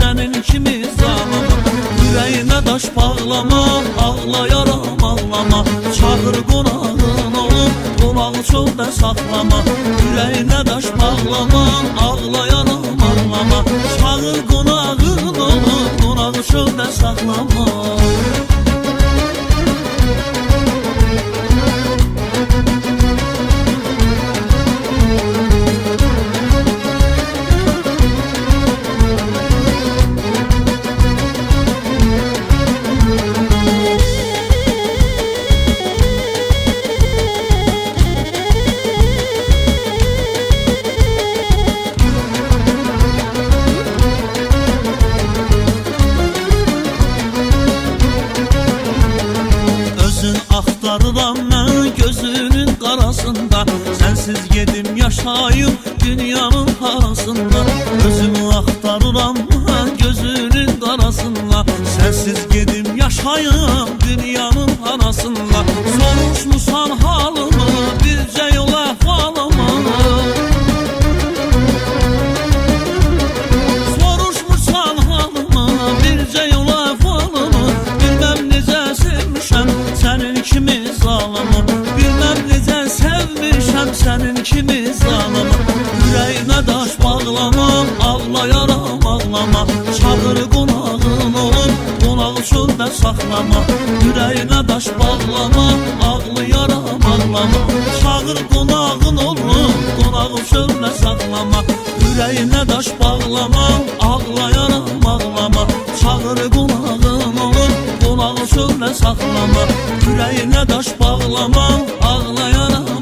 sənin kimi zalama. Ürəyinə daş bağlama, ağlayaram ağlama. Çağır qonağın olub, qonağı çöldə saxlama. Ürəyinə daş bağlama, ağlayaram ağlama. Çağır qonağın olub, qonağı çöldə saxlama. Axtarıram mən gözünün qarasında, sənsiz gedim yaşayım dünyanın harasında. Özümü axtarıram mən gözünün qarasında, sənsiz gedim yaşayım dünyanın harasında. Soruşmusan halımı, bircə yol əhvalımı. Soruşmursan halımı, bircə yol əhvalımı. Bilməm necə sevmişəm sənin kimi zalımı. Bilməm necə sevmişəm sənin kimi zalımı. Ürəyinə daş bağlama, ağlayaram ağlama. Çağır qonağın olub, qonağı çöldə saxlama. Ürəyinə daş bağlama, ağlayaram ağlama. Çağır qonağın olub, qonağı çöldə saxlama. Ürəyinə daş bağlama, ağlayaram ağlama. Çağır qonağın olub, qonağı çöldə saxlama. Ürəyinə daş bağlama, ağlayaram